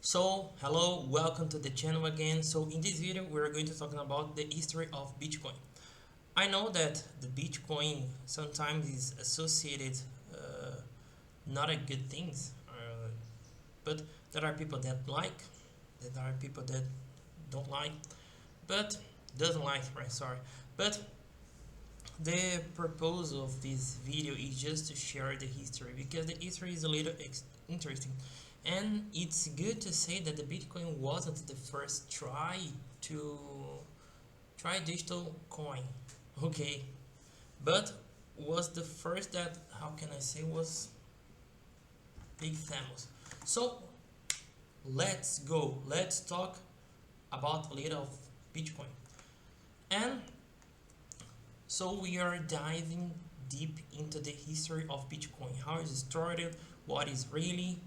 Hello, welcome to the channel again. So in this video we're going to talk about the history of Bitcoin. I know that the Bitcoin sometimes is associated not a good things, but there are people that like, there are people that don't like, but doesn't like, right? Sorry, but the purpose of this video is just to share the history because the history is a little interesting, and it's good to say that the Bitcoin wasn't the first to try digital coin, okay, but was the first that, how can I say, was big famous. So let's talk about a little of Bitcoin. And so we are diving deep into the history of Bitcoin, how it started, what is really,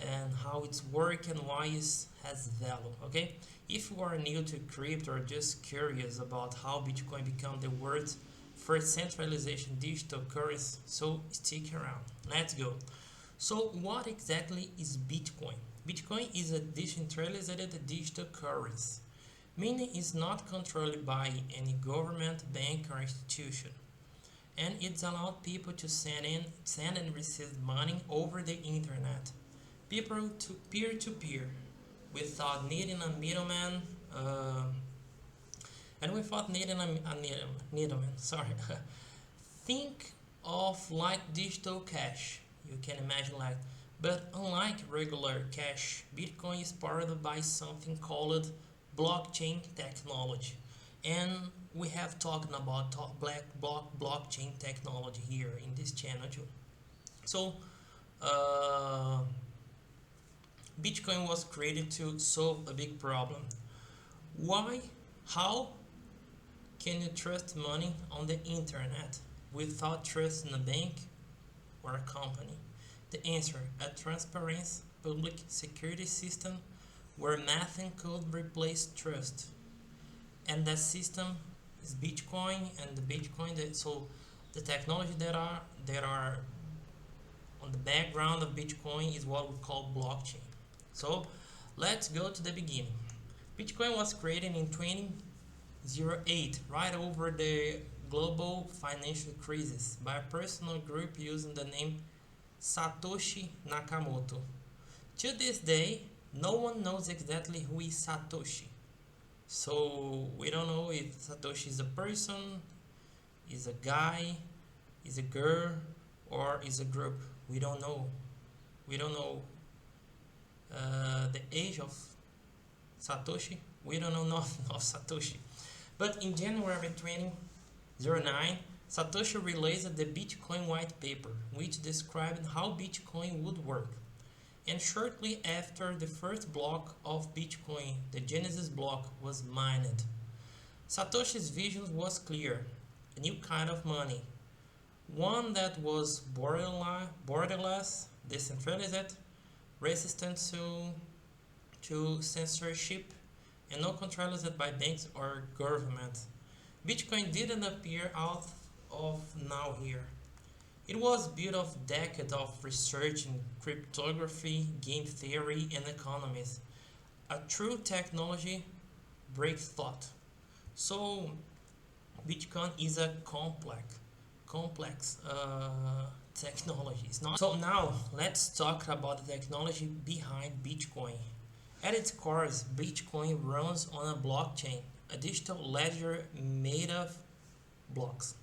and how it's work and why it has value. Okay, if you are new to crypto or just curious about how Bitcoin became the world's first centralization digital currency, so stick around. Let's go. So what exactly is Bitcoin? Bitcoin is a decentralized digital currency, meaning it's not controlled by any government, bank, or institution, and it's allowed people to send and receive money over the internet, people to peer, without needing a middleman, uh, and without needing a middleman. Sorry. Think of like digital cash. You can imagine like, but unlike regular cash, Bitcoin is powered by something called blockchain technology, and we have talked about blockchain technology here in this channel too. So, uh, Bitcoin was created to solve a big problem. Why? How can you trust money on the internet without trusting a bank or a company? The answer: a transparent public security system where nothing could replace trust. And that system is Bitcoin, and the Bitcoin so the technology that are on the background of Bitcoin is what we call blockchain. So let's go to the beginning. Bitcoin was created in 2008, right over the global financial crisis, by a personal group using the name Satoshi Nakamoto. To this day, no one knows exactly who is Satoshi. So we don't know if Satoshi is a person, is a guy, is a girl, or is a group. We don't know. We don't know the age of Satoshi. We don't know nothing of Satoshi. But in January 2009, Satoshi released the Bitcoin white paper, which described how Bitcoin would work. And shortly after the first block of Bitcoin, the Genesis block, was mined, Satoshi's vision was clear: a new kind of money, one that was borderless, decentralized, resistant to censorship, and not controlled by banks or governments. Bitcoin didn't appear out of nowhere. It was built of decades of research in cryptography, game theory, and economics. A true technology breakthrough. So Bitcoin is a complex technology. It's not. So now let's talk about the technology behind Bitcoin. At its core, Bitcoin runs on a blockchain, a digital ledger made of blocks.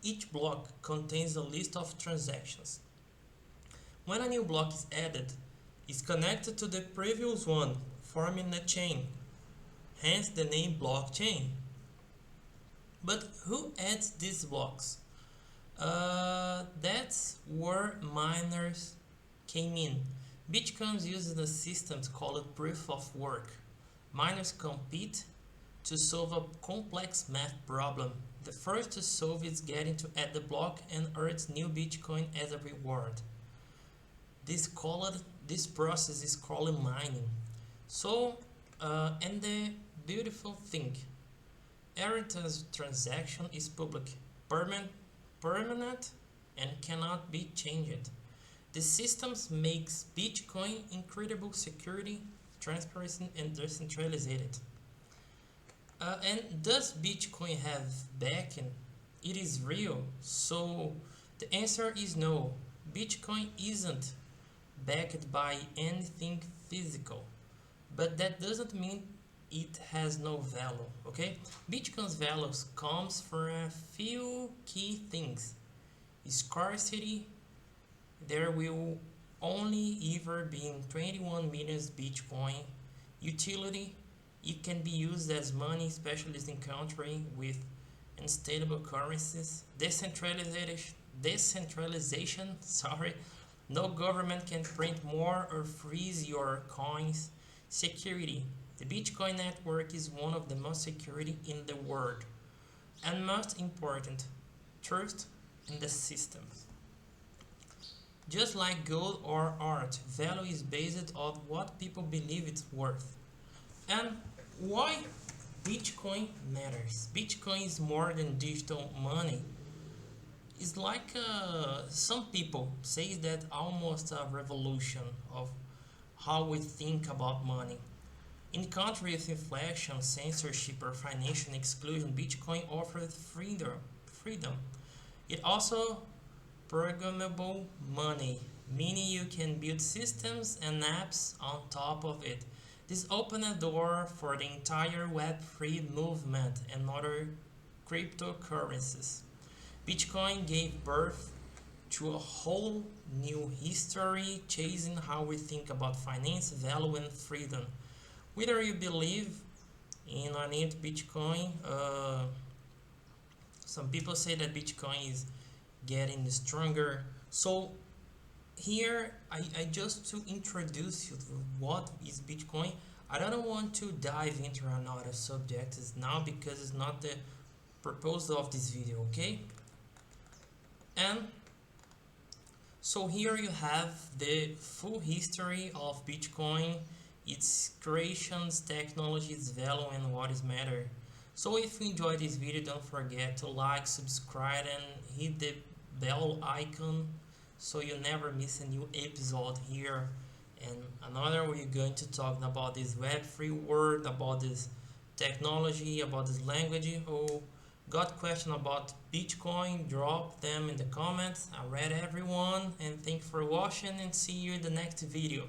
Each block contains a list of transactions. When a new block is added, it's connected to the previous one, forming a chain, hence the name blockchain. But who adds these blocks? That's where miners came in. Bitcoin uses a system called proof of work. Miners compete to solve a complex math problem. The first to solve is getting to add the block and earns new Bitcoin as a reward. This process is called mining. So, and the beautiful thing, every transaction is public, permanent, and cannot be changed. The systems makes Bitcoin incredible security, transparency, and decentralized. And does Bitcoin have backing? It is real. So the answer is no. Bitcoin isn't backed by anything physical, but that doesn't mean it has no value. Okay, Bitcoin's value comes from a few key things: scarcity. There will only ever be 21 million Bitcoin. Utility. It can be used as money, especially in countries with unstable currencies. Decentralization. Sorry, no government can print more or freeze your coins. Security. The Bitcoin network is one of the most security in the world. And most important, trust in the system. Just like gold or art, value is based on what people believe it's worth. And why Bitcoin matters? Bitcoin is more than digital money. It's like some people say that almost a revolution of how we think about money. In countries with inflation, censorship, or financial exclusion, Bitcoin offers freedom. Freedom. It also programmable money, meaning you can build systems and apps on top of it. This opened a door for the entire Web3 movement and other cryptocurrencies. Bitcoin gave birth to a whole new history, changing how we think about finance, value, and freedom. Whether you believe in or not Bitcoin, some people say that Bitcoin is getting stronger. So here I just to introduce you to what is Bitcoin. I don't want to dive into another subject now because it's not the purpose of this video, okay? And so here you have the full history of Bitcoin, its creations, technologies, value, and what is matter. So if you enjoyed this video, don't forget to like, subscribe, and hit the bell icon so you never miss a new episode here. And another, we're going to talk about this Web3 world, about this technology, about this language. Who got question about Bitcoin, drop them in the comments. I read everyone, and thank you for watching, and see you in the next video.